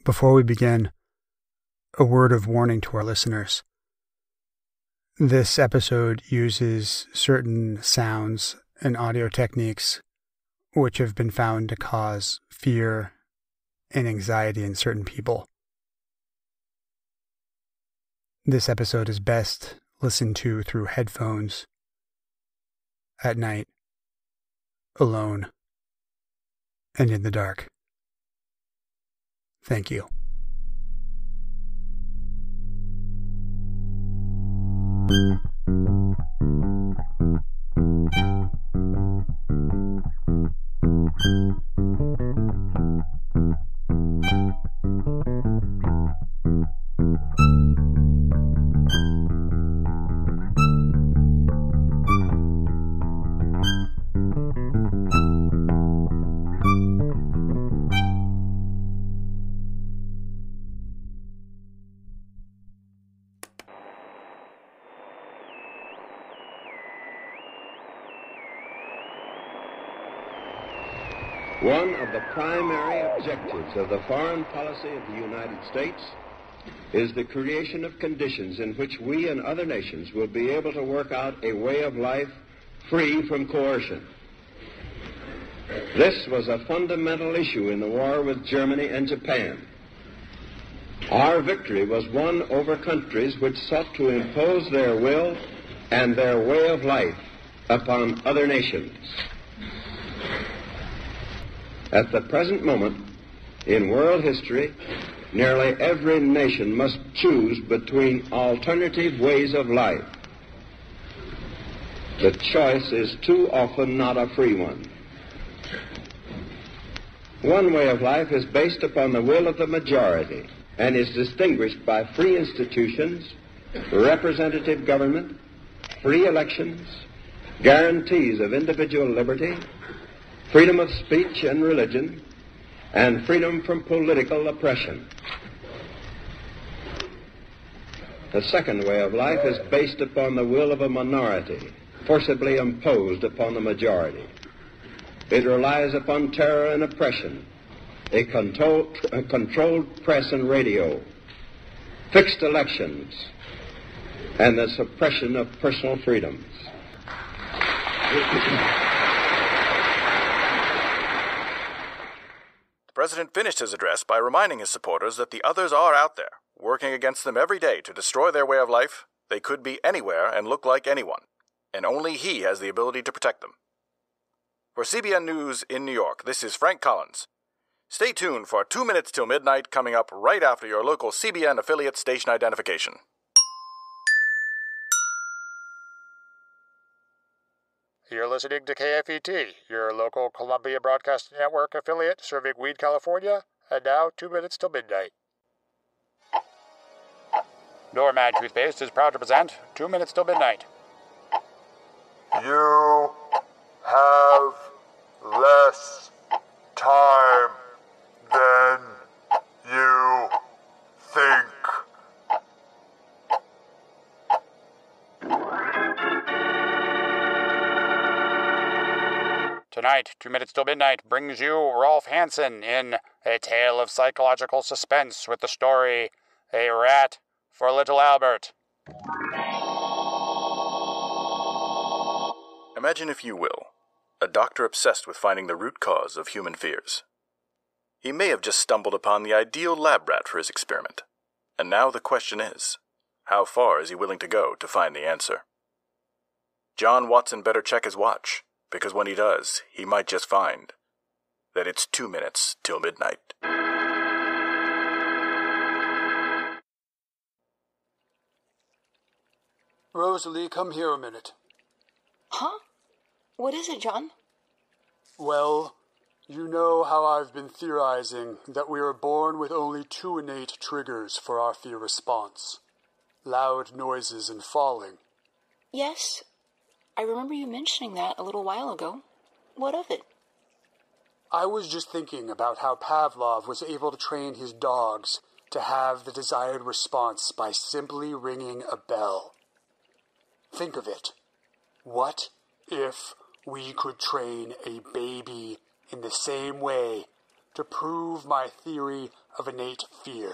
Before we begin, a word of warning to our listeners. This episode uses certain sounds and audio techniques which have been found to cause fear and anxiety in certain people. This episode is best listened to through headphones at night, alone, and in the dark. Thank you. One of the primary objectives of the foreign policy of the United States is the creation of conditions in which we and other nations will be able to work out a way of life free from coercion. This was a fundamental issue in the war with Germany and Japan. Our victory was won over countries which sought to impose their will and their way of life upon other nations. At the present moment, in world history, nearly every nation must choose between alternative ways of life. The choice is too often not a free one. One way of life is based upon the will of the majority and is distinguished by free institutions, representative government, free elections, guarantees of individual liberty, freedom of speech and religion, and freedom from political oppression. The second way of life is based upon the will of a minority, forcibly imposed upon the majority. It relies upon terror and oppression, a controlled press and radio, fixed elections, and the suppression of personal freedoms. The President finished his address by reminding his supporters that the others are out there, working against them every day to destroy their way of life. They could be anywhere and look like anyone, and only he has the ability to protect them. For CBN News in New York, this is Frank Collins. Stay tuned for 2 minutes till midnight coming up right after your local CBN affiliate station identification. You're listening to KFET, your local Columbia Broadcasting Network affiliate serving Weed, California, and now 2 minutes till midnight. Norman Toothpaste is proud to present 2 minutes till midnight. You have less time than you think. Tonight, 2 minutes till midnight brings you Rolf Hansen in A Tale of Psychological Suspense with the story A Rat for Little Albert. Imagine, if you will, a doctor obsessed with finding the root cause of human fears. He may have just stumbled upon the ideal lab rat for his experiment, and now the question is, how far is he willing to go to find the answer? John Watson better check his watch, because when he does, he might just find that it's 2 minutes till midnight. Rosalie, come here a minute. Huh? What is it, John? Well, you know how I've been theorizing that we are born with only 2 innate triggers for our fear response. Loud noises and falling. Yes, I remember you mentioning that a little while ago. What of it? I was just thinking about how Pavlov was able to train his dogs to have the desired response by simply ringing a bell. Think of it. What if we could train a baby in the same way to prove my theory of innate fear.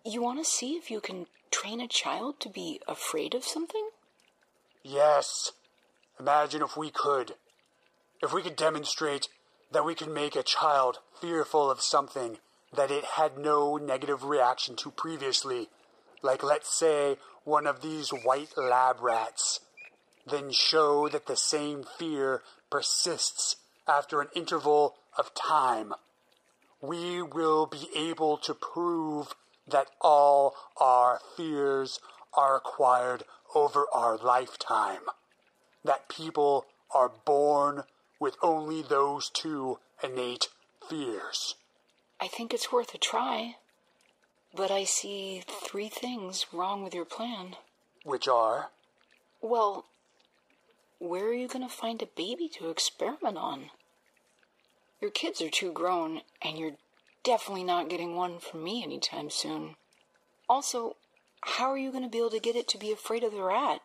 You want to see if you can train a child to be afraid of something? Yes. Imagine if we could. If we could demonstrate that we could make a child fearful of something that it had no negative reaction to previously, like let's say one of these white lab rats, then show that the same fear persists after an interval of time. We will be able to prove that all our fears are acquired over our lifetime. That people are born with only those two innate fears. I think it's worth a try. But I see 3 things wrong with your plan. Which are? Well, where are you going to find a baby to experiment on? Your kids are too grown, and you're definitely not getting one from me anytime soon. Also, how are you going to be able to get it to be afraid of the rat?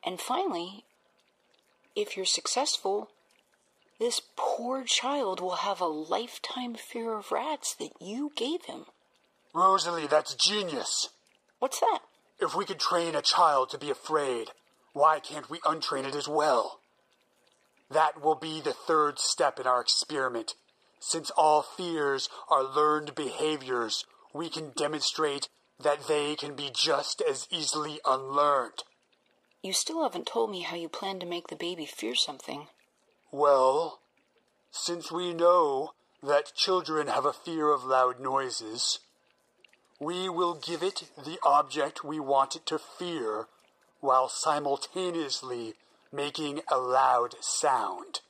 And finally, if you're successful, this poor child will have a lifetime fear of rats that you gave him. Rosalie, that's genius. What's that? If we could train a child to be afraid, why can't we untrain it as well? That will be the 3rd step in our experiment. Since all fears are learned behaviors, we can demonstrate that they can be just as easily unlearned. You still haven't told me how you plan to make the baby fear something. Well, since we know that children have a fear of loud noises, we will give it the object we want it to fear while simultaneously making a loud sound.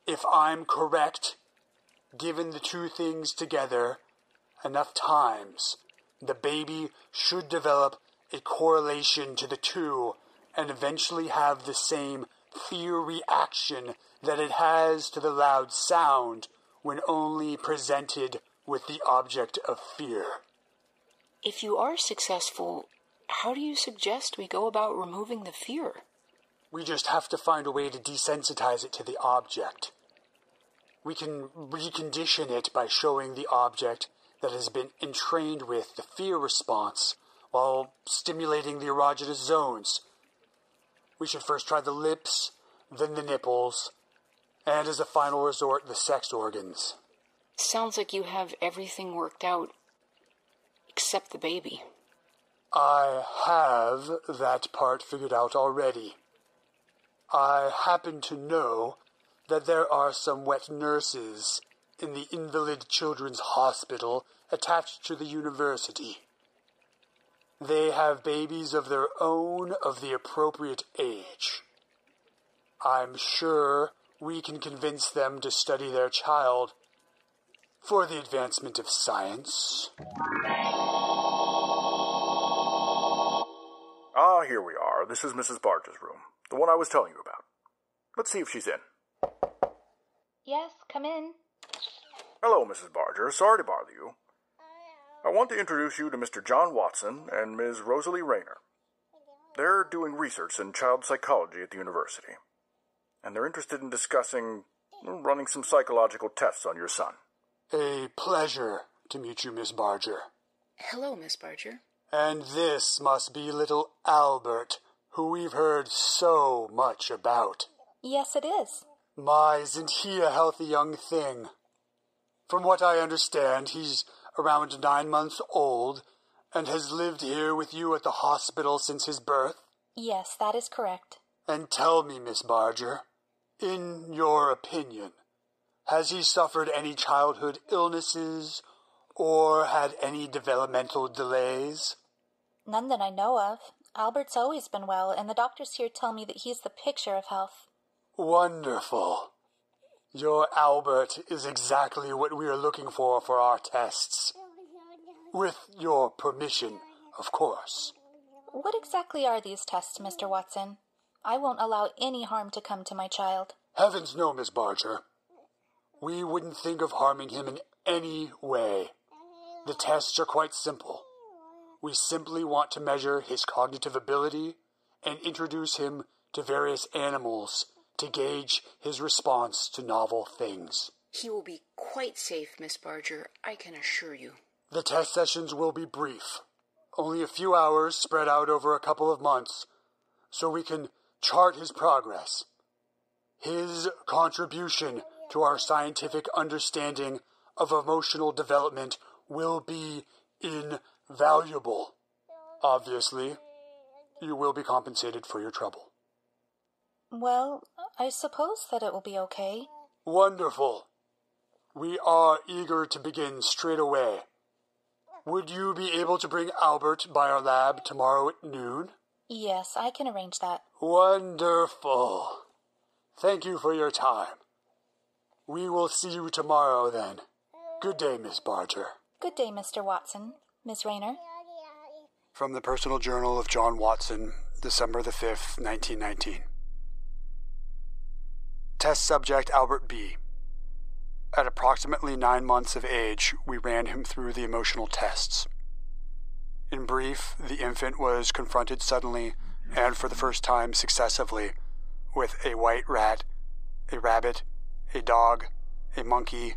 If I'm correct, given the 2 things together enough times, the baby should develop a correlation to the 2 and eventually have the same fear reaction that it has to the loud sound when only presented with the object of fear. If you are successful, how do you suggest we go about removing the fear? We just have to find a way to desensitize it to the object. We can recondition it by showing the object that has been entrained with the fear response while stimulating the erogenous zones. We should first try the lips, then the nipples, and as a final resort, the sex organs. Sounds like you have everything worked out, except the baby. I have that part figured out already. I happen to know that there are some wet nurses in the Invalid Children's Hospital attached to the university. They have babies of their own of the appropriate age. I'm sure we can convince them to study their child for the advancement of science. Ah, here we are. This is Mrs. Barger's room, the one I was telling you about. Let's see if she's in. Yes, come in. Hello, Mrs. Barger. Sorry to bother you. I want to introduce you to Mr. John Watson and Ms. Rosalie Rayner. They're doing research in child psychology at the university, and they're interested in discussing running some psychological tests on your son. A pleasure to meet you, Miss Barger. Hello, Miss Barger. And this must be little Albert, who we've heard so much about. Yes, it is. My, isn't he a healthy young thing? From what I understand, he's around 9 months old and has lived here with you at the hospital since his birth. Yes, that is correct. And tell me, Miss Barger, in your opinion, has he suffered any childhood illnesses or had any developmental delays? None that I know of. Albert's always been well, and the doctors here tell me that he's the picture of health. Wonderful. Your Albert is exactly what we are looking for our tests. With your permission, of course. What exactly are these tests, Mr. Watson? I won't allow any harm to come to my child. Heavens no, Miss Barger. We wouldn't think of harming him in any way. The tests are quite simple. We simply want to measure his cognitive ability and introduce him to various animals to gauge his response to novel things. He will be quite safe, Miss Barger, I can assure you. The test sessions will be brief. Only a few hours spread out over a couple of months, so we can chart his progress. His contribution to our scientific understanding of emotional development will be invaluable. Obviously, you will be compensated for your trouble. Well, I suppose that it will be okay. Wonderful. We are eager to begin straight away. Would you be able to bring Albert by our lab tomorrow at noon? Yes, I can arrange that. Wonderful. Thank you for your time. We will see you tomorrow then. Good day, Miss Barger. Good day, Mr. Watson. Miss Rayner? From the Personal Journal of John Watson, December the 5th, 1919. Test subject Albert B. At approximately 9 months of age, we ran him through the emotional tests. In brief, the infant was confronted suddenly, and for the first time successively, with a white rat, a rabbit, a dog, a monkey,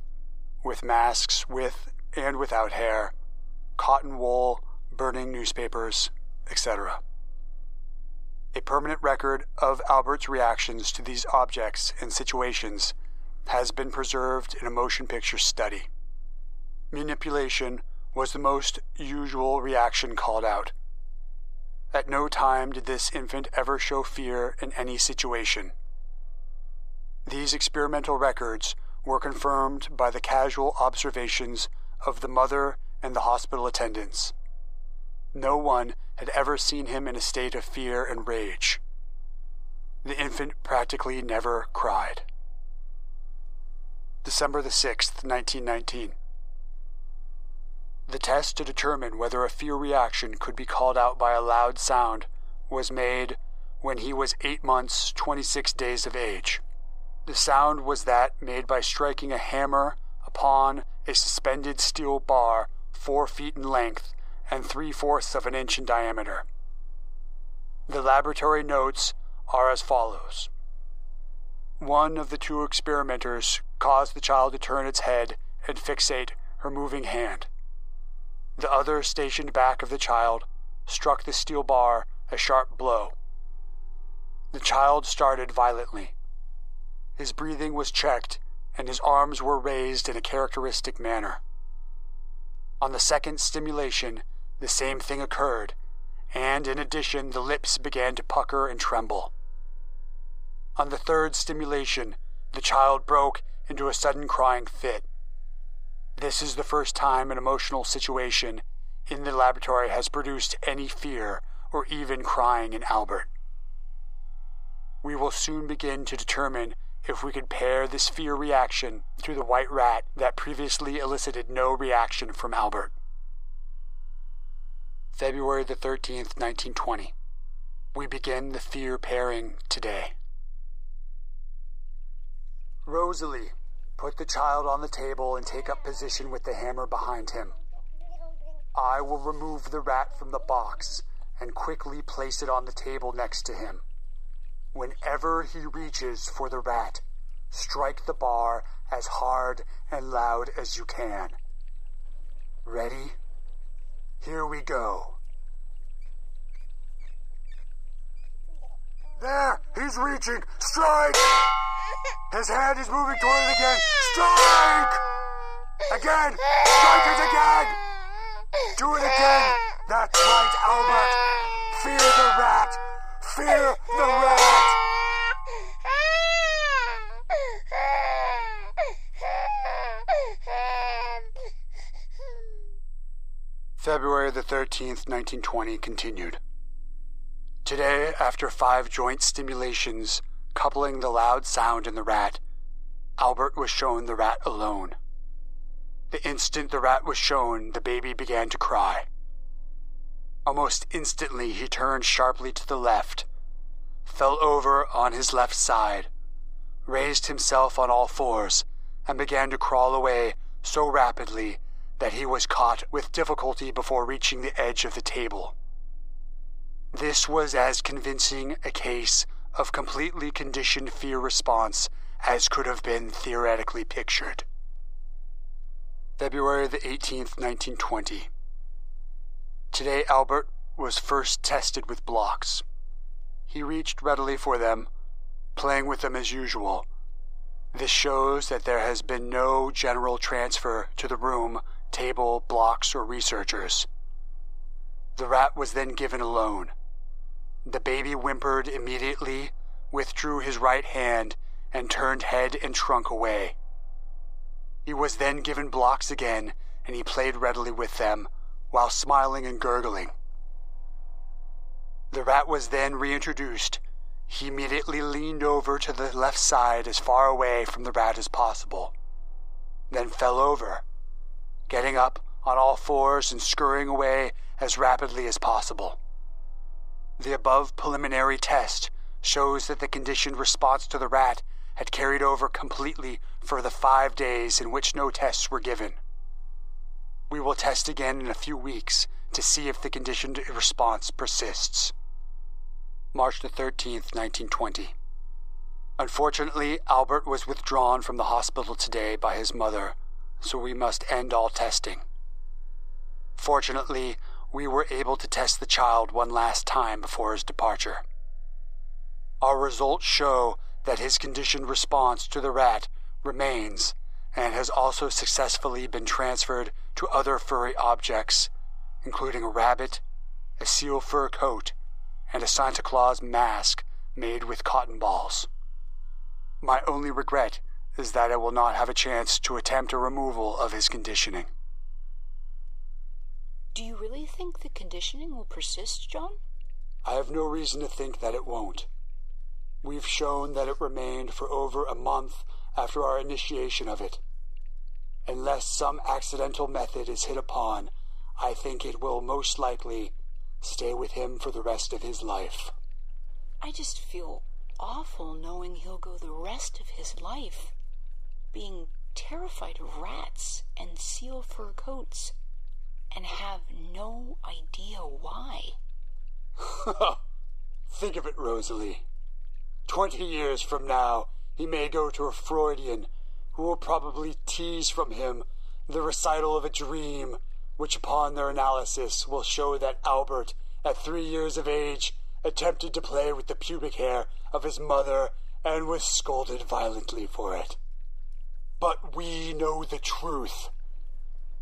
with masks with and without hair, cotton wool, burning newspapers, etc. A permanent record of Albert's reactions to these objects and situations has been preserved in a motion picture study. Manipulation was the most usual reaction called out. At no time did this infant ever show fear in any situation. These experimental records were confirmed by the casual observations of the mother and the hospital attendants. No one had ever seen him in a state of fear and rage. The infant practically never cried. December the 6th, 1919. The test to determine whether a fear reaction could be called out by a loud sound was made when he was 8 months, 26 days of age. The sound was that made by striking a hammer upon a suspended steel bar 4 feet in length and 3/4 of an inch in diameter. The laboratory notes are as follows. One of the 2 experimenters caused the child to turn its head and fixate her moving hand. The other, stationed back of the child, struck the steel bar a sharp blow. The child started violently. His breathing was checked, and his arms were raised in a characteristic manner. On the second stimulation, the same thing occurred, and in addition, the lips began to pucker and tremble. On the third stimulation, the child broke into a sudden crying fit. This is the first time an emotional situation in the laboratory has produced any fear or even crying in Albert. We will soon begin to determine if we can pair this fear reaction to the white rat that previously elicited no reaction from Albert. February the 13th, 1920. We begin the fear pairing today. Rosalie, put the child on the table and take up position with the hammer behind him. I will remove the rat from the box and quickly place it on the table next to him. Whenever he reaches for the rat, strike the bar as hard and loud as you can. Ready? Here we go. There! He's reaching! Strike! His hand is moving toward it again! Strike! Again! Strike it again! Do it again! That's right, Albert! Fear the rat! Fear the rat! February the 13th, 1920 continued. Today, after 5 joint stimulations, coupling the loud sound and the rat, Albert was shown the rat alone. The instant the rat was shown, the baby began to cry. Almost instantly, he turned sharply to the left, fell over on his left side, raised himself on all fours, and began to crawl away so rapidly that he was caught with difficulty before reaching the edge of the table. This was as convincing a case of completely conditioned fear response as could have been theoretically pictured. February the 18th, 1920. Today Albert was first tested with blocks. He reached readily for them, playing with them as usual. This shows that there has been no general transfer to the room, table, blocks, or researchers. The rat was then given alone. The baby whimpered immediately, withdrew his right hand, and turned head and trunk away. He was then given blocks again, and he played readily with them, while smiling and gurgling. The rat was then reintroduced. He immediately leaned over to the left side as far away from the rat as possible, then fell over, getting up on all fours and scurrying away as rapidly as possible. The above preliminary test shows that the conditioned response to the rat had carried over completely for the 5 days in which no tests were given. We will test again in a few weeks to see if the conditioned response persists. March the 13th, 1920. Unfortunately, Albert was withdrawn from the hospital today by his mother, so we must end all testing. Fortunately, we were able to test the child one last time before his departure. Our results show that his conditioned response to the rat remains and has also successfully been transferred to other furry objects, including a rabbit, a seal fur coat, and a Santa Claus mask made with cotton balls. My only regret is that I will not have a chance to attempt a removal of his conditioning. Do you really think the conditioning will persist, John? I have no reason to think that it won't. We've shown that it remained for over a month after our initiation of it. Unless some accidental method is hit upon, I think it will most likely stay with him for the rest of his life. I just feel awful knowing he'll go the rest of his life being terrified of rats and seal fur coats and have no idea why. Think of it, Rosalie. 20 years from now, he may go to a Freudian who will probably tease from him the recital of a dream, which upon their analysis will show that Albert, at 3 years of age, attempted to play with the pubic hair of his mother and was scolded violently for it. But we know the truth.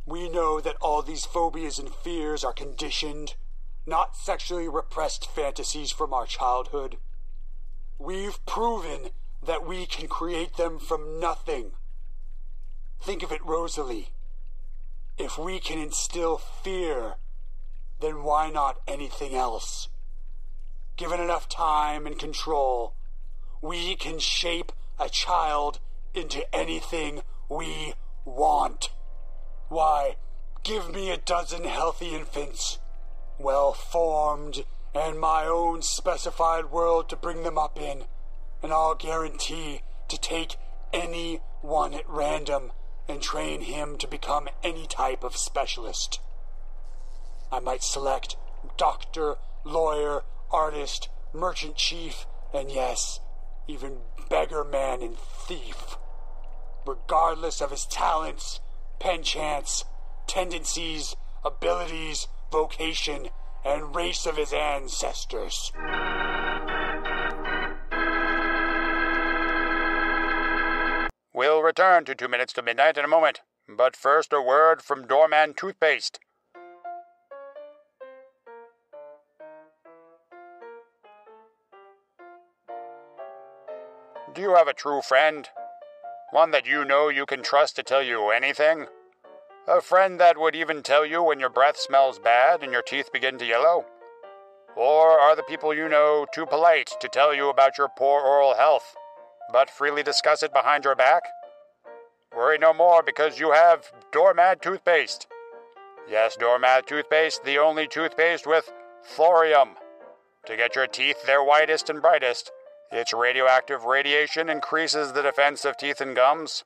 We know that all these phobias and fears are conditioned, not sexually repressed fantasies from our childhood. We've proven that we can create them from nothing. Think of it, Rosalie. If we can instill fear, then why not anything else? Given enough time and control, we can shape a child into anything we want. Why, give me a dozen healthy infants, well-formed, and my own specified world to bring them up in, and I'll guarantee to take any one at random and train him to become any type of specialist. I might select doctor, lawyer, artist, merchant chief, and yes, even beggar man and thief. Regardless of his talents, penchants, tendencies, abilities, vocation, and race of his ancestors. We'll return to 2 minutes to midnight in a moment, but first a word from Doorman Toothpaste. Do you have a true friend? One that you know you can trust to tell you anything? A friend that would even tell you when your breath smells bad and your teeth begin to yellow? Or are the people you know too polite to tell you about your poor oral health, but freely discuss it behind your back? Worry no more, because you have Doormat Toothpaste. Yes, Doormat Toothpaste, the only toothpaste with thorium. To get your teeth their whitest and brightest, its radioactive radiation increases the defense of teeth and gums.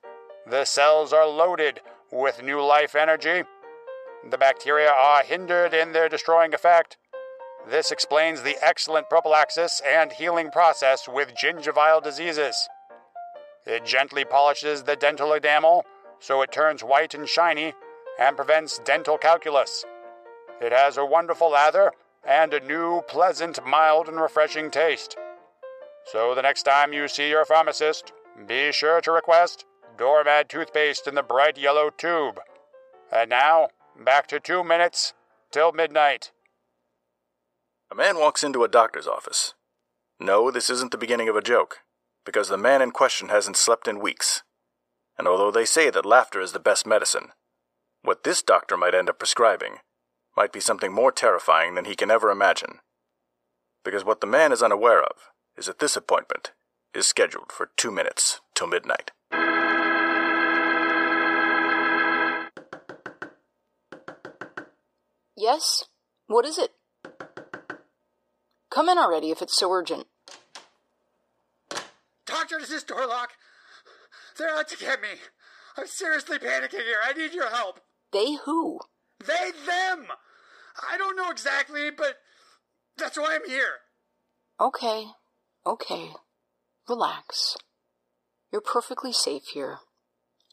The cells are loaded with new life energy. The bacteria are hindered in their destroying effect. This explains the excellent prophylaxis and healing process with gingival diseases. It gently polishes the dental enamel so it turns white and shiny and prevents dental calculus. It has a wonderful lather and a new, pleasant, mild, and refreshing taste. So the next time you see your pharmacist, be sure to request Doormat toothpaste in the bright yellow tube. And now, back to 2 minutes till midnight. A man walks into a doctor's office. No, this isn't the beginning of a joke, because the man in question hasn't slept in weeks. And although they say that laughter is the best medicine, what this doctor might end up prescribing might be something more terrifying than he can ever imagine. Because what the man is unaware of is that this appointment is scheduled for 2 minutes till midnight. Yes? What is it? Come in already if it's so urgent. Doctor, this is Dorlock. They're out to get me. I'm seriously panicking here. I need your help. They who? They, them. I don't know exactly, but that's why I'm here. Okay. Relax. You're perfectly safe here.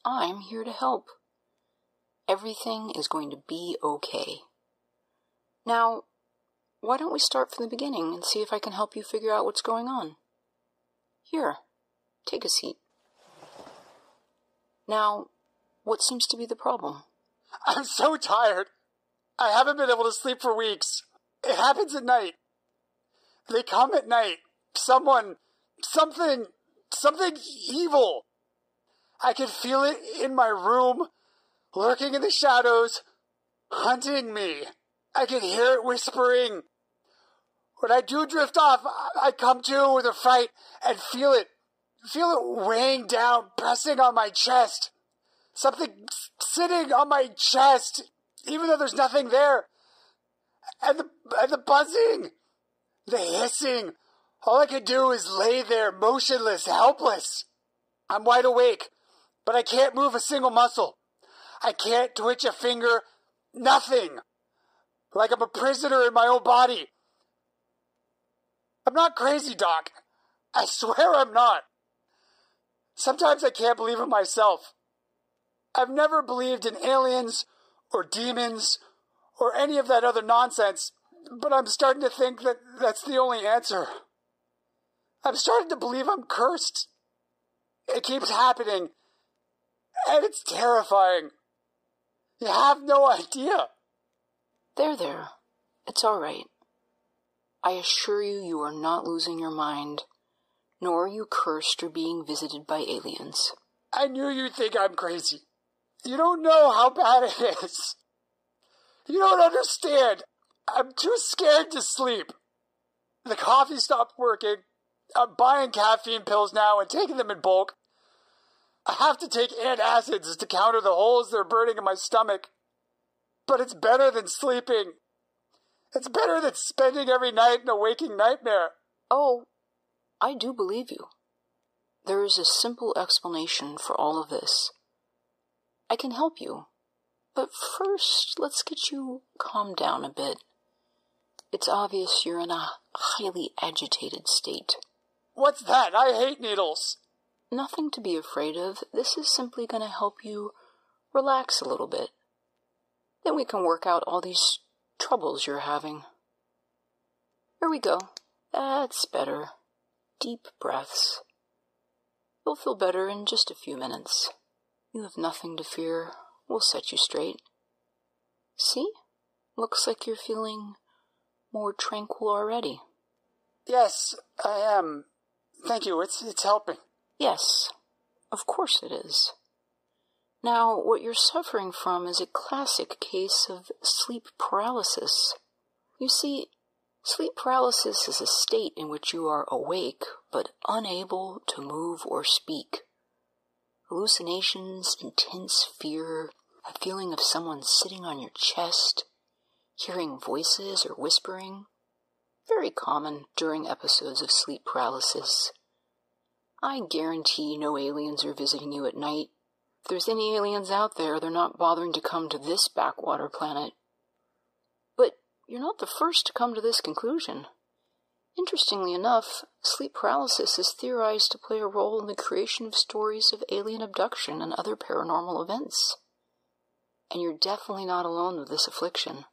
I'm here to help. Everything is going to be okay. Now, why don't we start from the beginning and see if I can help you figure out what's going on? Here, take a seat. Now, what seems to be the problem? I'm so tired. I haven't been able to sleep for weeks. It happens at night. They come at night. Something evil. I can feel it in my room, lurking in the shadows, hunting me. I can hear it whispering. When I do drift off, I come to with a fright and feel it weighing down, pressing on my chest. Something sitting on my chest, even though there's nothing there. And the buzzing, the hissing. All I can do is lay there, motionless, helpless. I'm wide awake, but I can't move a single muscle. I can't twitch a finger, nothing. Like I'm a prisoner in my own body. I'm not crazy, Doc. I swear I'm not. Sometimes I can't believe it myself. I've never believed in aliens or demons or any of that other nonsense, but I'm starting to think that that's the only answer. I'm starting to believe I'm cursed. It keeps happening, and it's terrifying. You have no idea. There. It's all right. I assure you, you are not losing your mind, nor are you cursed or being visited by aliens. I knew you'd think I'm crazy. You don't know how bad it is. You don't understand. I'm too scared to sleep. The coffee stopped working. I'm buying caffeine pills now and taking them in bulk. I have to take antacids to counter the holes that are burning in my stomach. But it's better than sleeping. It's better than spending every night in a waking nightmare. Oh, I do believe you. There is a simple explanation for all of this. I can help you, but first let's get you calmed down a bit. It's obvious you're in a highly agitated state. What's that? I hate needles. Nothing to be afraid of. This is simply going to help you relax a little bit. Then we can work out all these troubles you're having. Here we go. That's better. Deep breaths. You'll feel better in just a few minutes. You have nothing to fear. We'll set you straight. See? Looks like you're feeling more tranquil already. Yes, I am. Thank you. It's helping. Yes, of course it is. Now, what you're suffering from is a classic case of sleep paralysis. You see, sleep paralysis is a state in which you are awake but unable to move or speak. Hallucinations, intense fear, a feeling of someone sitting on your chest, hearing voices or whispering. Very common during episodes of sleep paralysis. I guarantee no aliens are visiting you at night. If there's any aliens out there, they're not bothering to come to this backwater planet. But you're not the first to come to this conclusion. Interestingly enough, sleep paralysis is theorized to play a role in the creation of stories of alien abduction and other paranormal events. and you're definitely not alone with this affliction.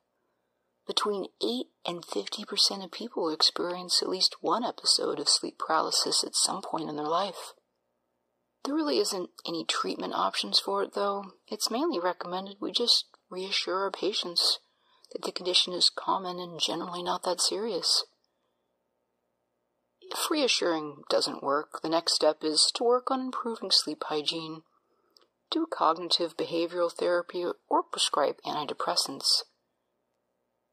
Between 8 and 50% of people experience at least one episode of sleep paralysis at some point in their life. There really isn't any treatment options for it, though. It's mainly recommended we just reassure our patients that the condition is common and generally not that serious. If reassuring doesn't work, the next step is to work on improving sleep hygiene, do cognitive behavioral therapy, or prescribe antidepressants.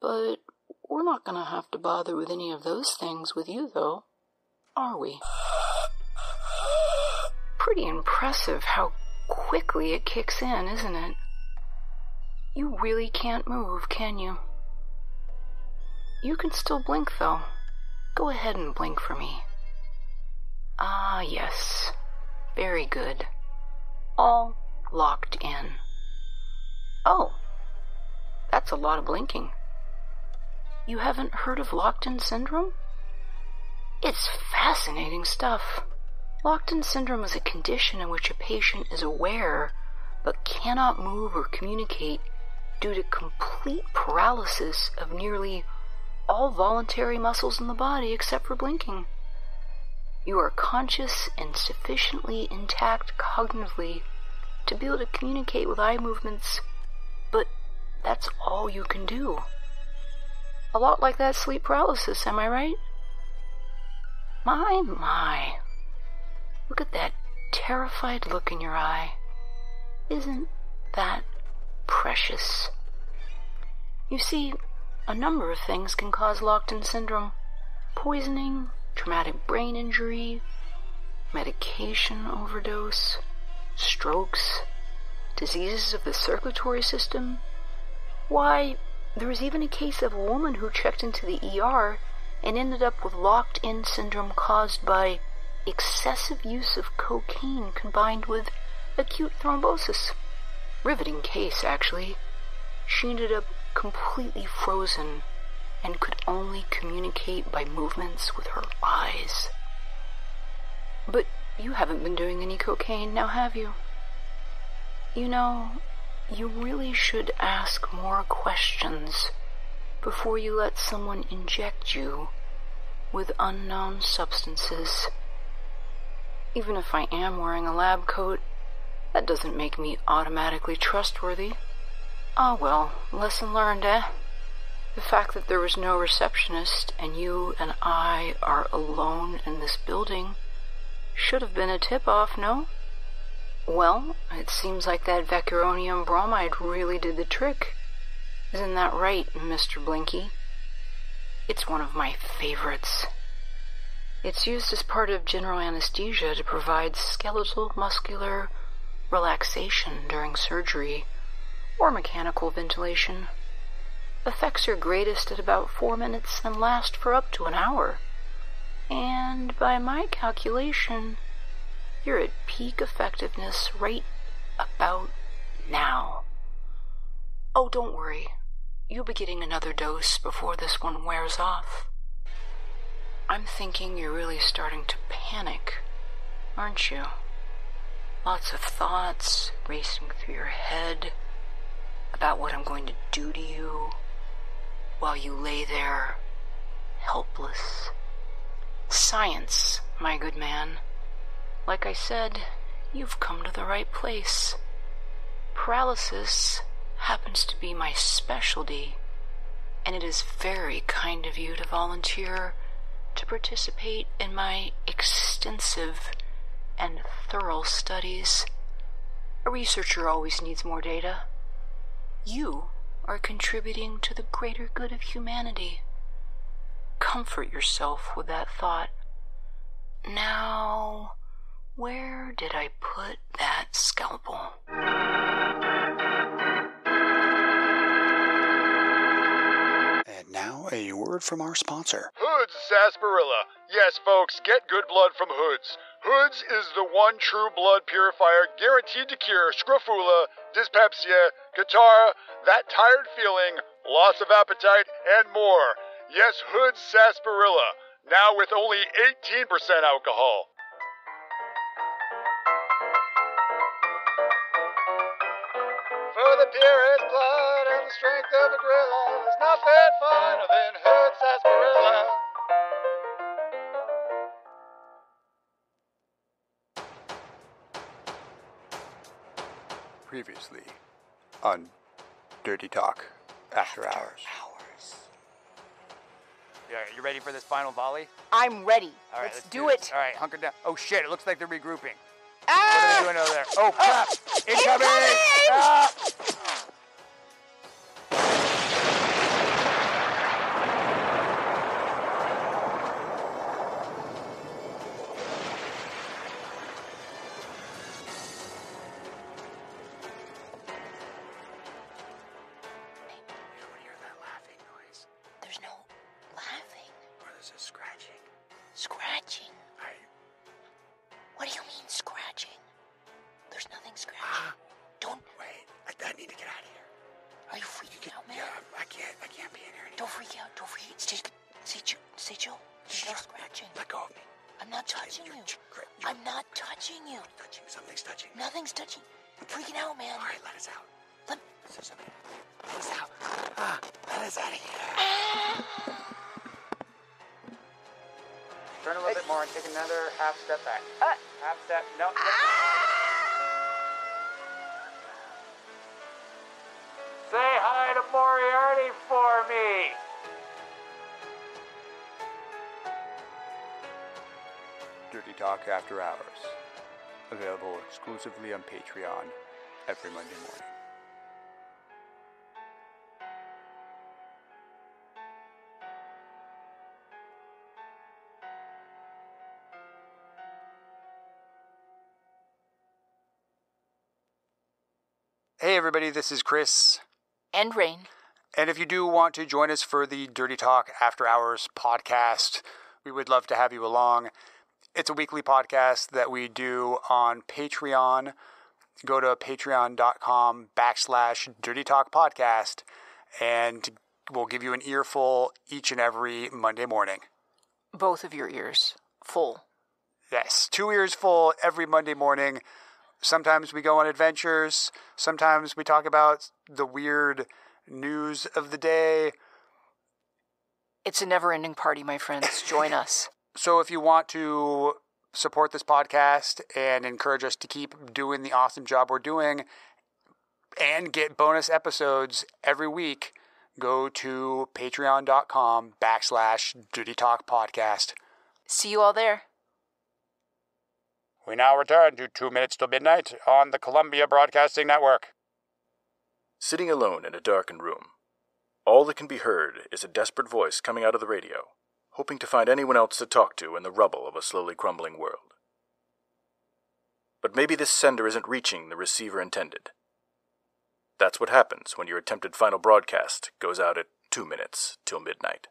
But we're not going to have to bother with any of those things with you, though, are we? Pretty impressive how quickly it kicks in, isn't it? You really can't move, can you? You can still blink, though. Go ahead and blink for me. Ah, yes. Very good. All locked in. Oh, that's a lot of blinking. You haven't heard of locked-in syndrome? It's fascinating stuff. Locked-in syndrome is a condition in which a patient is aware but cannot move or communicate due to complete paralysis of nearly all voluntary muscles in the body except for blinking. You are conscious and sufficiently intact cognitively to be able to communicate with eye movements, but that's all you can do. A lot like that sleep paralysis, am I right? My. Look at that terrified look in your eye. Isn't that precious? You see, a number of things can cause locked-in syndrome. Poisoning, traumatic brain injury, medication overdose, strokes, diseases of the circulatory system. Why, there was even a case of a woman who checked into the ER and ended up with locked-in syndrome caused by excessive use of cocaine combined with acute thrombosis. Riveting case, actually. She ended up completely frozen and could only communicate by movements with her eyes. But you haven't been doing any cocaine now, have you? You know, you really should ask more questions before you let someone inject you with unknown substances. Even if I am wearing a lab coat, that doesn't make me automatically trustworthy. Ah well, lesson learned, eh? The fact that there was no receptionist and you and I are alone in this building should have been a tip-off, no? Well, it seems like that vecuronium bromide really did the trick. Isn't that right, Mr. Blinky? It's one of my favorites. It's used as part of general anesthesia to provide skeletal muscular relaxation during surgery or mechanical ventilation. Effects are greatest at about 4 minutes and last for up to an hour. And by my calculation, you're at peak effectiveness right about now. Oh, don't worry. You'll be getting another dose before this one wears off. I'm thinking you're really starting to panic, aren't you? Lots of thoughts racing through your head about what I'm going to do to you while you lay there, helpless. Science, my good man. Like I said, you've come to the right place. Paralysis happens to be my specialty, and it is very kind of you to volunteer to participate in my extensive and thorough studies. A researcher always needs more data. You are contributing to the greater good of humanity. Comfort yourself with that thought. Now, where did I put that scalpel? And now, a word from our sponsor. Hoods Sarsaparilla. Yes, folks, get good blood from Hoods. Hoods is the one true blood purifier guaranteed to cure scrofula, dyspepsia, catarrh, that tired feeling, loss of appetite, and more. Yes, Hoods Sarsaparilla. Now with only 18% alcohol. For the purest blood and the strength of a gorilla. There's nothing finer than Hood sarsaparilla. Previously on Dirty Talk After Hours. Yeah, you ready for this final volley? I'm ready. All right, let's do it. All right, hunker down. Oh shit, it looks like they're regrouping. Ah! What are they doing over there? Oh crap! Incoming! Ah! There's no laughing. Or there's a scratching. Scratching? What do you mean scratching? There's nothing scratching. Don't. Wait, I need to get out of here. Are you freaking out, man? Yeah, I can't be in here anymore. Don't freak out. Don't freak out. Stay chill. There's no scratching. Let go of me. I'm not touching you. I'm not touching you. Something's touching. Nothing's touching. I'm freaking out, man. All right, let us out. Let us out. Let us out of here. Turn a little bit more and take another half step back. Half step. No. Say hi to Moriarty for me. Dirty Talk After Hours. Available exclusively on Patreon every Monday morning. Hey everybody, this is Chris. And Rain. And if you do want to join us for the Dirty Talk After Hours podcast, we would love to have you along. It's a weekly podcast that we do on Patreon. Go to patreon.com/Dirty Talk Podcast, and we'll give you an earful each and every Monday morning. Both of your ears full. Yes, 2 ears full every Monday morning. Sometimes we go on adventures. Sometimes we talk about the weird news of the day. It's a never-ending party, my friends. Join us. So if you want to support this podcast and encourage us to keep doing the awesome job we're doing and get bonus episodes every week, go to patreon.com/Dirty Talk Podcast. See you all there. We now return to 2 Minutes Till Midnight on the Columbia Broadcasting Network. Sitting alone in a darkened room, all that can be heard is a desperate voice coming out of the radio, hoping to find anyone else to talk to in the rubble of a slowly crumbling world. But maybe this sender isn't reaching the receiver intended. That's what happens when your attempted final broadcast goes out at 2 minutes till midnight.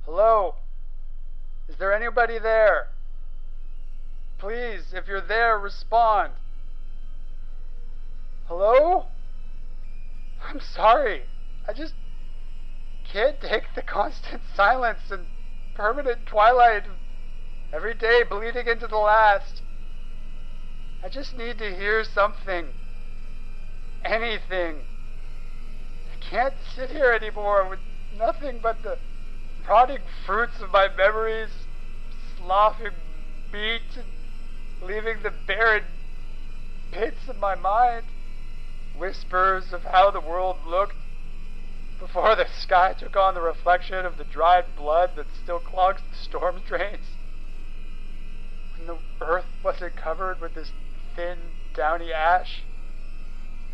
Hello? Is there anybody there? Please, if you're there, respond. Hello? I'm sorry. I just can't take the constant silence and permanent twilight of every day bleeding into the last. I just need to hear something. Anything. I can't sit here anymore with nothing but the rotting fruits of my memories sloughing meat and leaving the barren pits of my mind. Whispers of how the world looked before the sky took on the reflection of the dried blood that still clogs the storm drains. When the earth wasn't covered with this thin, downy ash,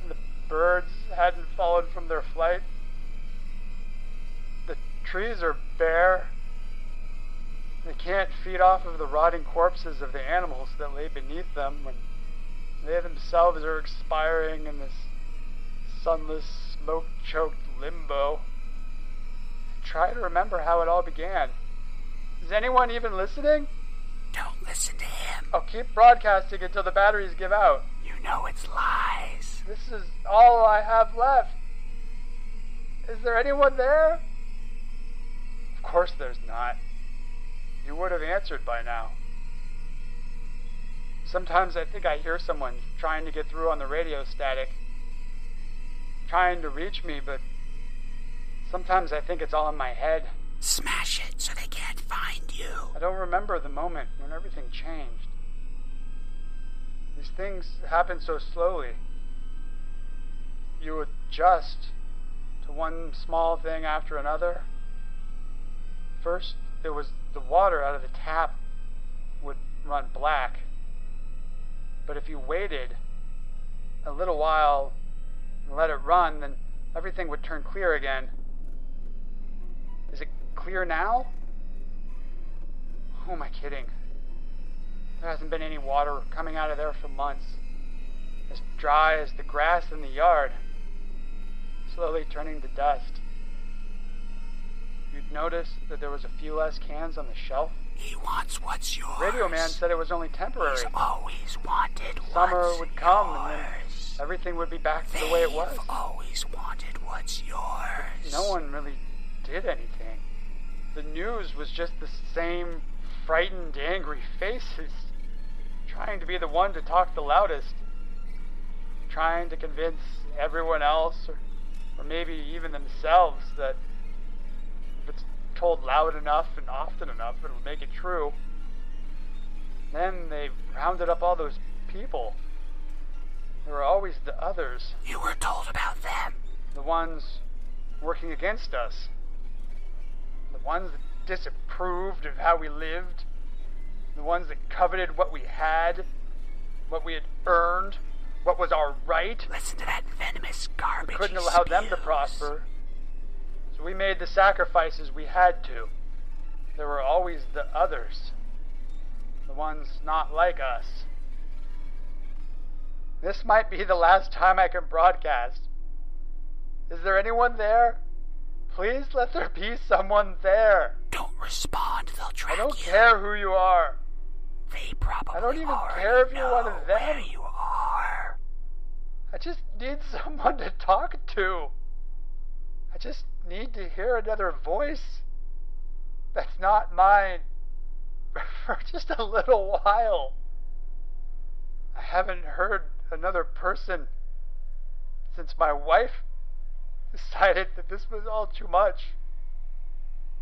and the birds hadn't fallen from their flight. The trees are bare. They can't feed off of the rotting corpses of the animals that lay beneath them when they themselves are expiring in this sunless, smoke-choked limbo. I try to remember how it all began. Is anyone even listening? Don't listen to him. I'll keep broadcasting until the batteries give out. You know it's lies. This is all I have left. Is there anyone there? Of course there's not. You would have answered by now. Sometimes I think I hear someone trying to get through on the radio static, trying to reach me, but sometimes I think it's all in my head. Smash it so they can't find you. I don't remember the moment when everything changed. These things happen so slowly. You adjust to one small thing after another. First, it was the water out of the tap would run black. But if you waited a little while and let it run, then everything would turn clear again. Is it clear now? Who am I kidding? There hasn't been any water coming out of there for months. As dry as the grass in the yard, slowly turning to dust. You'd notice that there was a few less cans on the shelf. He wants what's yours. Radio man said it was only temporary. He's always wanted what's Summer would come yours. and then everything would be back to the way it was. They've always wanted what's yours. No one really did anything. The news was just the same frightened, angry faces, trying to be the one to talk the loudest, trying to convince everyone else, or maybe even themselves, that if it's told loud enough and often enough, it'll make it true. Then they rounded up all those people. There were always the others. You were told about them. The ones working against us. The ones that disapproved of how we lived. The ones that coveted what we had, what we had earned, what was our right. Listen to that venomous garbage. We couldn't allow them to prosper. So we made the sacrifices we had to. There were always the others. The ones not like us. This might be the last time I can broadcast. Is there anyone there? Please let there be someone there. Don't respond, they'll track you. I don't care who you are. They probably I don't even care if you're one of them. Where you are. I just need someone to talk to. I just need to hear another voice that's not mine for just a little while. I haven't heard another person since my wife decided that this was all too much.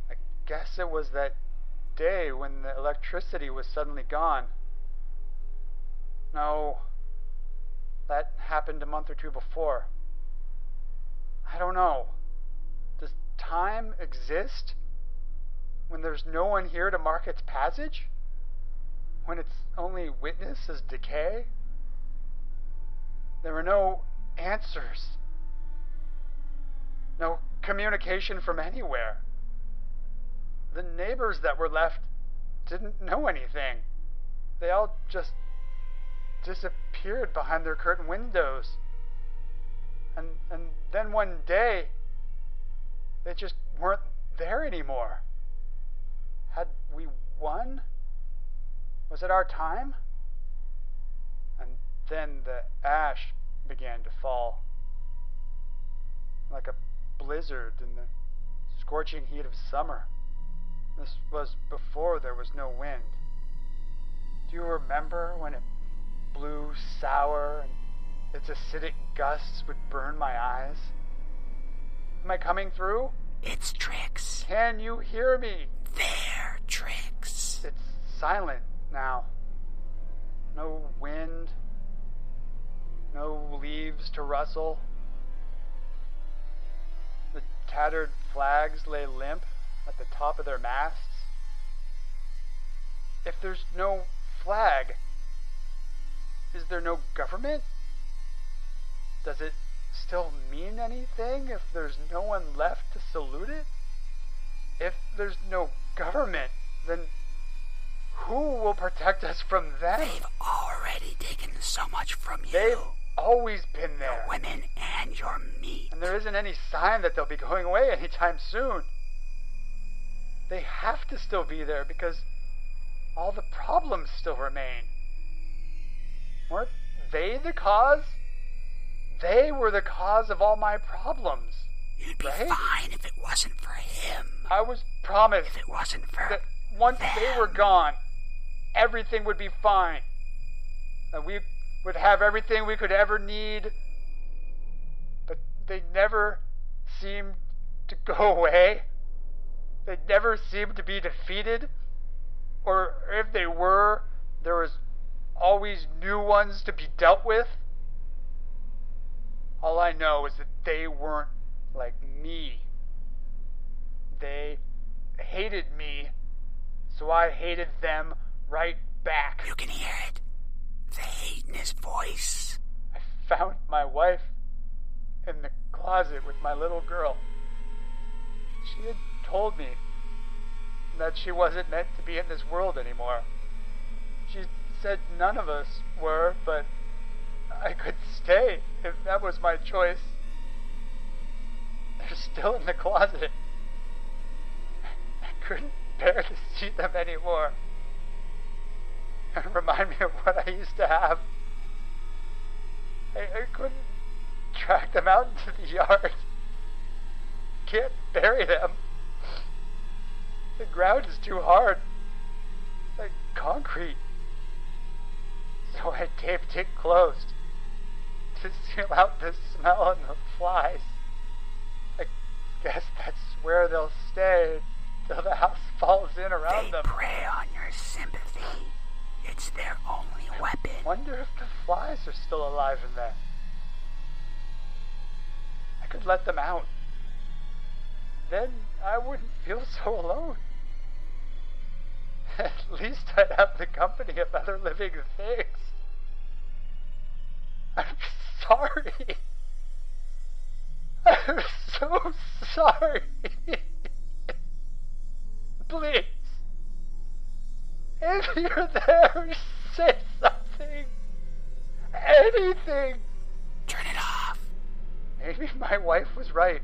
I guess it was that day when the electricity was suddenly gone. No, that happened a month or two before. I don't know. Does time exist when there's no one here to mark its passage? When its only witness is decay? There were no answers. No communication from anywhere. The neighbors that were left didn't know anything. They all just disappeared behind their curtain windows. And then one day, they just weren't there anymore. Had we won? Was it our time? And then the ash began to fall. Like a blizzard in the scorching heat of summer. This was before there was no wind. Do you remember when it blew sour and its acidic gusts would burn my eyes? Am I coming through? It's Trix. Can you hear me? They're Trix. It's silent now. No wind. No leaves to rustle. The tattered flags lay limp at the top of their masts. If there's no flag, is there no government? Does it still mean anything if there's no one left to salute it? If there's no government, then who will protect us from them? They've already taken so much from you. They've always been there. Your women and your meat. And there isn't any sign that they'll be going away anytime soon. They have to still be there because all the problems still remain. Weren't they the cause? They were the cause of all my problems. You'd be right? fine if it wasn't for him. I was promised If it wasn't for that once them. they were gone, everything would be fine. and we would have everything we could ever need, but they never seemed to go away. They never seemed to be defeated, or if they were, there was always new ones to be dealt with. All I know is that they weren't like me. They hated me, so I hated them right back. You can hear it. The hate in his voice. I found my wife in the closet with my little girl. She had told me that she wasn't meant to be in this world anymore. She said none of us were, but I could stay if that was my choice. They're still in the closet. I couldn't bear to see them anymore. And remind me of what I used to have. I couldn't drag them out into the yard. Can't bury them. The ground is too hard. Like concrete. So I taped it closed to seal out the smell and the flies. I guess that's where they'll stay till the house falls in around them. They prey on your sympathy. It's their only weapon. I wonder if the flies are still alive in there. I could let them out. Then I wouldn't feel so alone. At least I'd have the company of other living things. I'm sorry. I'm so sorry. Please. If you're there, say something. Anything. Turn it off. Maybe my wife was right.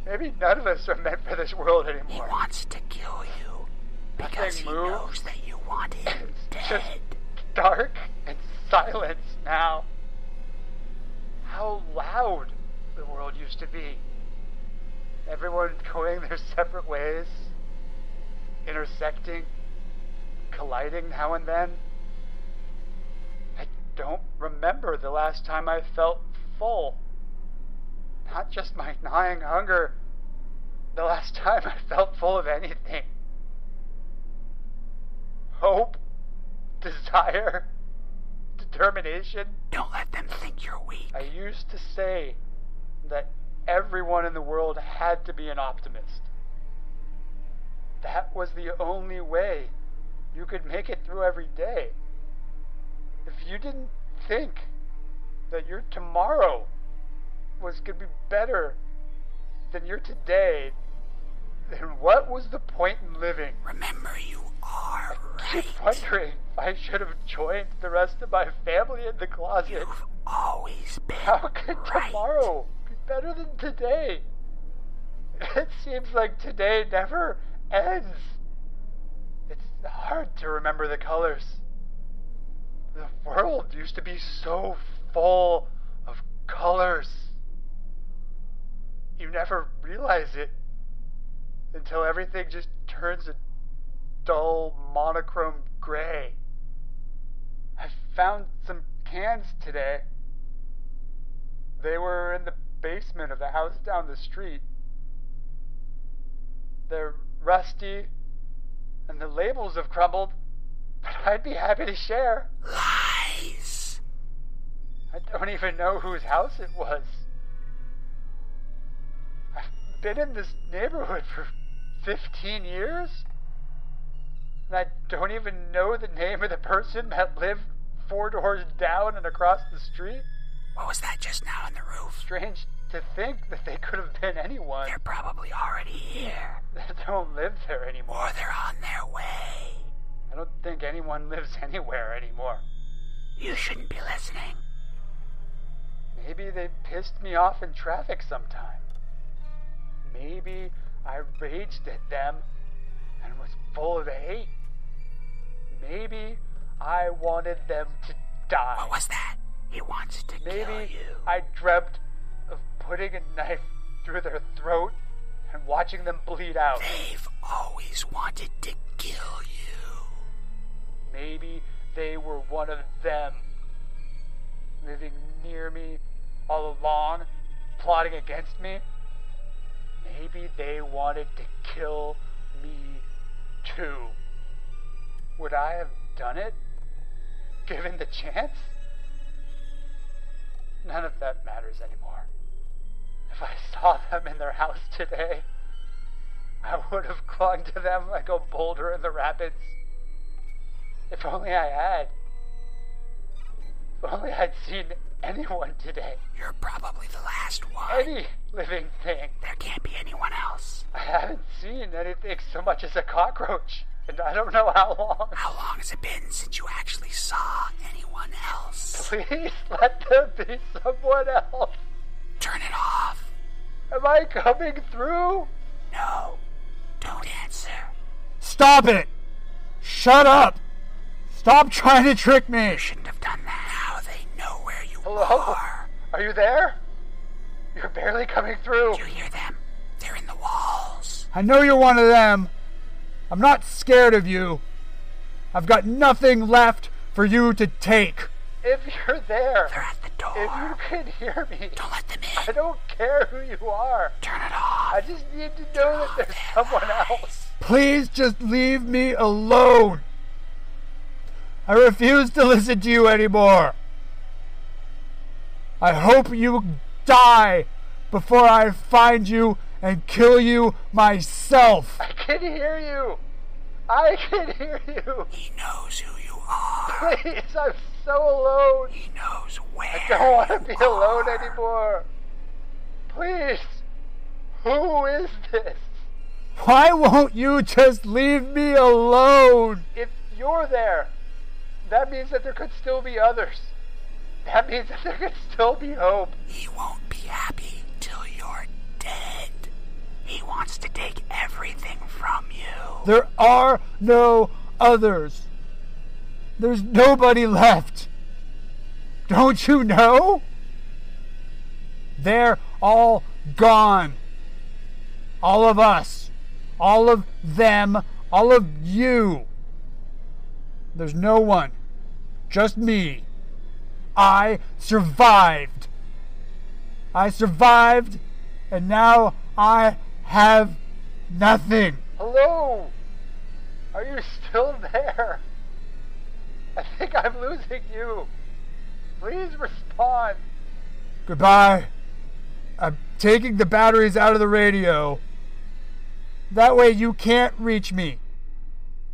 Maybe none of us are meant for this world anymore. He wants to kill you because he knows that you want him dead. Just dark and silence now. How loud the world used to be. Everyone going their separate ways, intersecting, colliding now and then. I don't remember the last time I felt full. Not just my gnawing hunger. The last time I felt full of anything. Hope, desire, determination. Don't let them think you're weak. I used to say that everyone in the world had to be an optimist. That was the only way you could make it through every day. If you didn't think that your tomorrow was going to be better than your today, then what was the point in living? Remember, you are I right. keep wondering if I should have joined the rest of my family in the closet. You've always been How could right. tomorrow be better than today? It seems like today never ends. It's hard to remember the colors. The world used to be so full of colors. You never realize it until everything just turns a dull monochrome gray. I found some cans today. They were in the basement of the house down the street. They're rusty, and the labels have crumbled, but I'd be happy to share. Lies. I don't even know whose house it was. I've been in this neighborhood for 15 years, and I don't even know the name of the person that lived 4 doors down and across the street. What was that just now on the roof? Strange to think that they could have been anyone. They're probably already here. They don't live there anymore. Or they're on their way. I don't think anyone lives anywhere anymore. You shouldn't be listening. Maybe they pissed me off in traffic sometime. Maybe I raged at them and was full of hate. Maybe I wanted them to die. What was that? He wants to kill Maybe you. I dreamt of putting a knife through their throat and watching them bleed out. They've always wanted to kill you. Maybe they were one of them, living near me all along, plotting against me. Maybe they wanted to kill me too. Would I have done it, given the chance? None of that matters anymore. If I saw them in their house today, I would have clung to them like a boulder in the rapids. If only I had. If only I'd seen anyone today. You're probably the last one. Any living thing. There can't be anyone else. I haven't seen anything so much as a cockroach, and I don't know how long. How long has it been since you actually saw anyone else? Please let there be someone else. Turn it off. Am I coming through? No. Don't answer. Stop it! Shut up! Stop trying to trick me! You shouldn't have done that. Now they know where you Hello? are. Are you there? You're barely coming through. Did you hear them? They're in the walls. I know you're one of them. I'm not scared of you. I've got nothing left for you to take. If you're there, They're at the door. if you can hear me, Don't let them in. I don't care who you are. Turn it off. I just need to know that there's someone else. Please just leave me alone. I refuse to listen to you anymore. I hope you die before I find you and kill you myself. I can hear you. I can hear you. He knows who you are. Please, I'm so alone. He knows where I don't want to be you alone are. anymore. Please. Who is this? Why won't you just leave me alone? If you're there, that means that there could still be others. That means that there could still be hope. He won't be happy till you're dead. He wants to take everything from you. There are no others. There's nobody left. Don't you know? They're all gone. All of us. All of them. All of you. There's no one. Just me. I survived. I survived, and now I have nothing. Hello? Are you still there? I think I'm losing you. Please respond. Goodbye. I'm taking the batteries out of the radio. That way you can't reach me.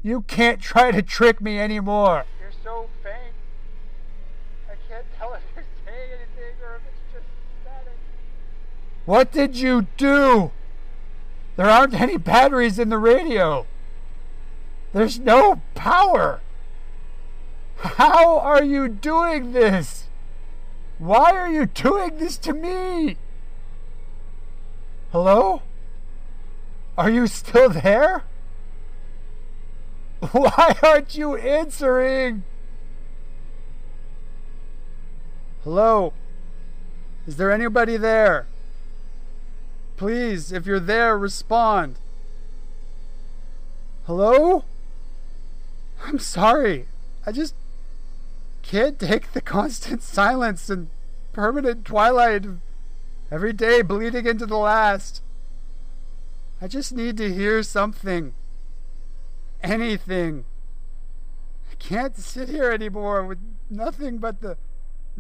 You can't try to trick me anymore. You're so faint. I can't tell if you're saying anything or if it's just static. What did you do? There aren't any batteries in the radio. There's no power. How are you doing this? Why are you doing this to me? Hello? Are you still there? Why aren't you answering? Hello? Is there anybody there? Please, if you're there, respond. Hello? I'm sorry. I just can't take the constant silence and permanent twilight of every day bleeding into the last. I just need to hear something. Anything. I can't sit here anymore with nothing but the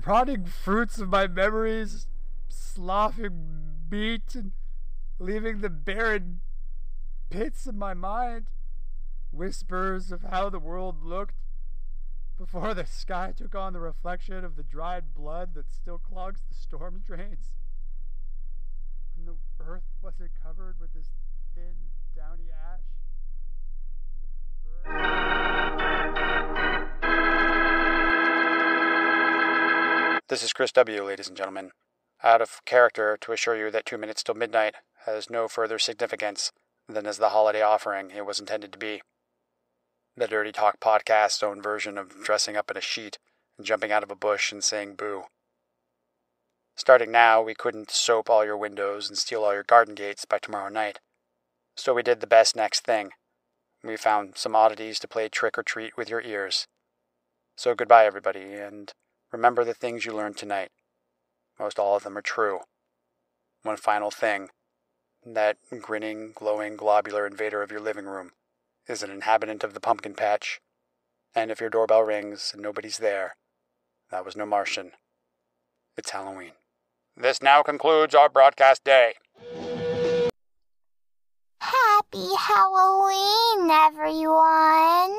rotting fruits of my memories sloughing meat and leaving the barren pits of my mind. Whispers of how the world looked before the sky took on the reflection of the dried blood that still clogs the storm drains. When the earth wasn't covered with this thin, downy ash. This is Chris W., ladies and gentlemen. Out of character to assure you that 2 minutes till midnight has no further significance than as the holiday offering it was intended to be. The Dirty Talk podcast's own version of dressing up in a sheet and jumping out of a bush and saying boo. Starting now, we couldn't soap all your windows and steal all your garden gates by tomorrow night. So we did the best next thing. We found some oddities to play trick or treat with your ears. So goodbye, everybody, and remember the things you learned tonight. Most all of them are true. One final thing. That grinning, glowing, globular invader of your living room is an inhabitant of the pumpkin patch. And if your doorbell rings and nobody's there, that was no Martian. It's Halloween. This now concludes our broadcast day. Happy Halloween, everyone!